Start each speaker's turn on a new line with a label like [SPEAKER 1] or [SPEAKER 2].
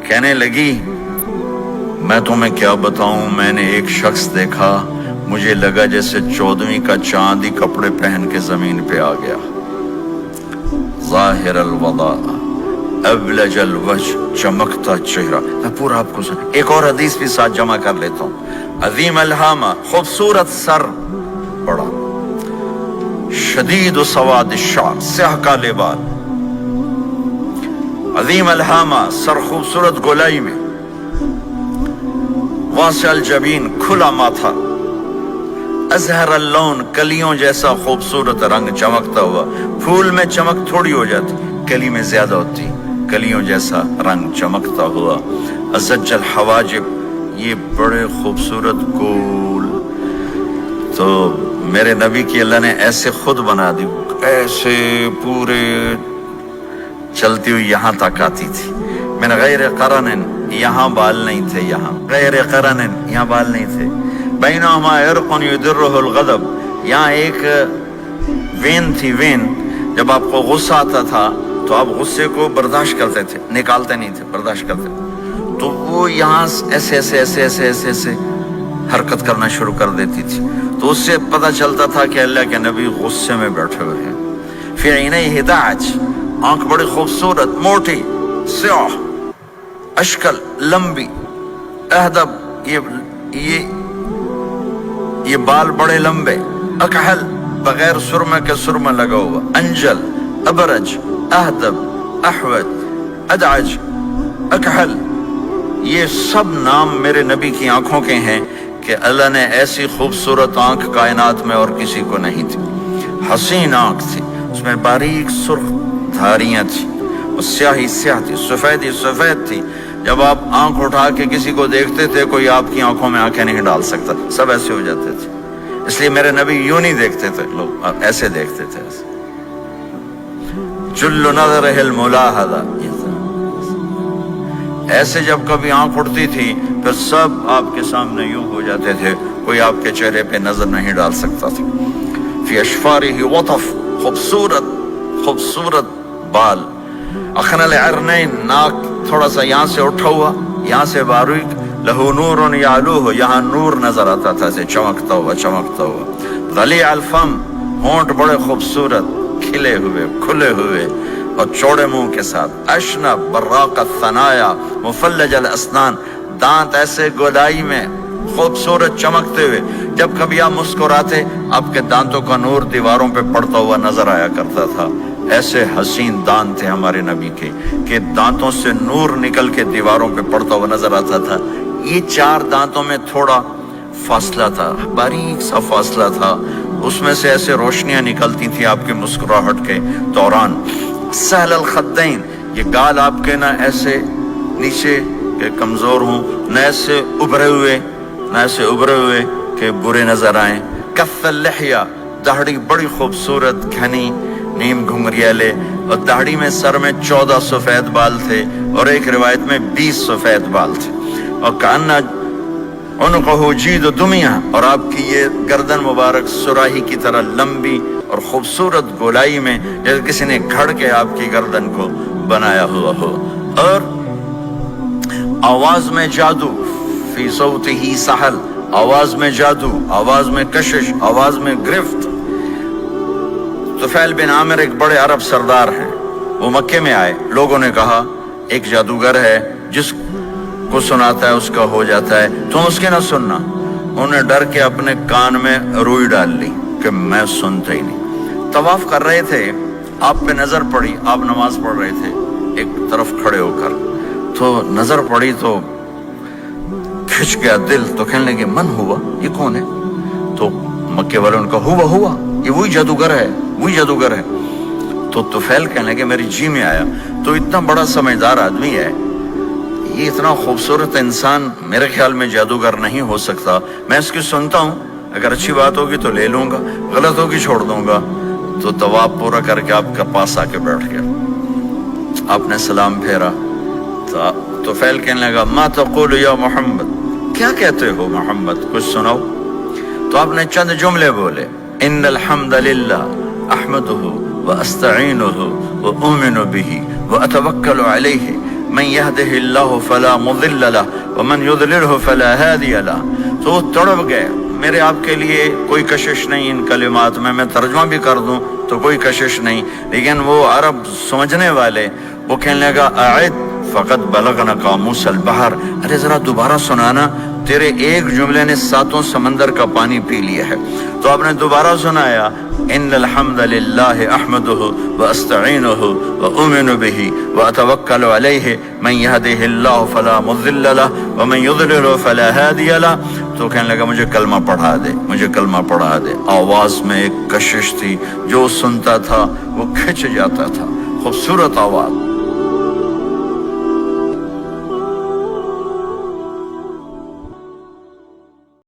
[SPEAKER 1] کہنے لگی میں تمہیں کیا بتاؤں، میں نے ایک شخص دیکھا، مجھے لگا جیسے 14ویں کا چاند ہی کپڑے پہن کے زمین پہ آ گیا، ظاہر الوضاء ابلج الوجہ، چمکتا چہرہ۔ میں پورا آپ کو ایک اور حدیث بھی ساتھ جمع کر لیتا ہوں۔ عظیم الہامہ، خوبصورت سر، بڑا شدید و سواد الشعر، سیاہ کالے بال، عظیم الہامہ، سر خوبصورت گولائی میں، واسع الجبین، کھلا ماتھا، ازہر اللون، کلیوں جیسا خوبصورت رنگ، چمکتا ہوا۔ پھول میں چمک تھوڑی ہو جاتی، کلی میں زیادہ ہوتی، کلیوں جیسا رنگ، چمکتا ہوا۔ ازج الحواجب، یہ بڑے خوبصورت گول۔ تو میرے نبی کی اللہ نے ایسے خود بنا دی، ایسے پورے چلتی ہوئی یہاں تک آتی تھی۔ من غیر قرن، یہاں بال نہیں تھے، یہاں غیر قرن، یہاں بال نہیں تھے۔ بینہما عرق یدرہ الغضب، یہاں ایک وین تھی، وین، جب آپ کو غصہ آتا تھا تو آپ غصے کو برداشت کرتے تھے، نکالتے نہیں تھے، برداشت کرتے تھے، تو وہ یہاں ایسے ایسے ایسے ایسے ایسے ایسے حرکت کرنا شروع کر دیتی تھی، تو اس سے پتہ چلتا تھا کہ اللہ کے نبی غصے میں بیٹھے ہوئے ہیں۔ فی عینیہ دعج، آنکھ بڑی خوبصورت، موٹی، سیاہ، اشکل، لمبی، اہدب، یہ بال بڑے لمبے، اکحل، بغیر سرمے کے سرمہ لگا ہوا، انجل، ابرج، اہدب، احوج، ادعج، اکحل، یہ سب نام میرے نبی کی آنکھوں کے ہیں کہ اللہ نے ایسی خوبصورت آنکھ کائنات میں اور کسی کو نہیں تھی۔ حسین آنکھ تھی، اس میں باریک سرخ دھاریاں تھیں، اور سیاہی سیاہ تھی، سفیدی سفید تھی۔ جب آپ آنکھ اٹھا کے کسی کو دیکھتے تھے، کوئی آپ کی آنکھوں میں آنکھیں نہیں ڈال سکتا، سب ایسے ہو جاتے تھے۔ اس لیے میرے نبی یوں نہیں دیکھتے تھے، لوگ ایسے دیکھتے تھے، ایسے۔ جل نظرہ الملاحظہ، ایسے جب کبھی آنکھ اٹھتی تھی پھر سب آپ کے سامنے یوں ہو جاتے تھے، کوئی آپ کے چہرے پہ نظر نہیں ڈال سکتا تھا۔ فی اشفارہ وطف، خوبصورت خوبصورت بال، اخن العرنین، ناک تھوڑا سا یہاں سے اٹھا ہوا، یہاں سے باریک، لہو نور یعلوہ، یہاں نور نظر آتا تھا، سے چمکتا ہوا چمکتا ہوا۔ غلیظ الفم، ہونٹ بڑے خوبصورت، کھلے ہوئے کھلے ہوئے اور چوڑے منہ کے ساتھ۔ اشنب براق الثنایا، مفلج الاسنان، دانت ایسے گودائی میں خوبصورت چمکتے ہوئے، جب کبھی آپ مسکراتے آپ کے دانتوں کا نور دیواروں پہ پڑتا ہوا نظر آیا کرتا تھا۔ ایسے حسین دانت تھے ہمارے نبی کے کہ دانتوں سے نور نکل کے دیواروں پہ پڑتا ہوا نظر آتا تھا۔ یہ 4 دانتوں میں تھوڑا فاصلہ تھا، باریک سا فاصلہ تھا، اس میں سے ایسے روشنیاں نکلتی تھیں آپ کی مسکراہٹ کے دوران۔ سہل الخدین، یہ گال آپ کے نہ ایسے نیچے کہ کمزور ہوں، نہ ایسے ابھرے ہوئے کہ برے نظر آئیں۔ کف اللحیہ، داڑھی بڑی خوبصورت گھنی، نیم گھنگریالے، اور داڑھی میں سر میں 14 سفید بال تھے، اور ایک روایت میں 20 سفید بال تھے۔ اور کأن عنقہ جید دمیہ، اور آپ کی یہ گردن مبارک سراہی کی طرح لمبی اور خوبصورت گولائی میں، جیسے کسی نے گھڑ کے آپ کی گردن کو بنایا ہوا ہو۔ اور آواز میں جادو، فی صوتہ سحل، آواز میں جادو، آواز میں کشش، آواز میں گرفت۔ طفیل بن عامر ایک بڑے عرب سردار ہیں، وہ مکے میں آئے، لوگوں نے کہا ایک جادوگر ہے جس کو سناتا ہے اس کا ہو جاتا ہے، تم اس کے نہ سننا۔ انہوں نے ڈر کے اپنے کان میں روئی ڈال لی کہ میں سنتا ہی نہیں۔ طواف کر رہے تھے، آپ پہ نظر پڑی، آپ نماز پڑھ رہے تھے ایک طرف کھڑے ہو کر، تو نظر پڑی تو کھچ گیا دل، تو کہنے لگے من ہوا، یہ کون ہے؟ تو مکے والوں نے کہا ہوا یہ وہی جادوگر ہے۔ تو طفیل کہنے لگے میری جی میں آیا، تو اتنا بڑا سمجھدار آدمی ہے، یہ اتنا خوبصورت انسان میرے خیال میں جادوگر نہیں ہو سکتا، میں اس کی سنتا ہوں، اگر اچھی بات ہوگی تو لے لوں گا، غلط ہوگی چھوڑ دوں گا۔ تو طواف پورا کر کے آپ کے پاس آ کے بیٹھ گیا، آپ نے سلام پھیرا، تو فیل کہنے لگا ما تقول یا محمد، کیا کہتے ہو محمد، کچھ سناؤ۔ تو آپ نے چند جملے بولے، ان الحمد للہ احمدہ واستعینہ واؤمن بہ واتوکل علیہ، من يهده الله فلا مضل له ومن يضلله فلا هادي له. تو وہ تڑپ گئے. میرے آپ کے لیے کوئی کشش نہیں ان کلمات میں ترجمہ بھی کر دوں تو کوئی کشش نہیں، لیکن وہ عرب سمجھنے والے وہ کہنے لگا اعد فقط بلغنا قاموس البحر، ارے ذرا دوبارہ سنانا، تیرے ایک جملے نے 7 سمندر کا پانی پی لیا ہے. تو آپ نے دوبارہ سنایا ان الحمد للہ احمدہ واستعینہ واؤمن بہ واتوکل علیہ من یہدہ اللہ فلا مضل لہ ومن یضلل فلا ہادی لہ. تو کہنے لگا مجھے کلمہ پڑھا دے، مجھے کلمہ پڑھا دے. آواز میں ایک کشش تھی، جو سنتا تھا وہ کھنچ جاتا تھا. خوبصورت آواز.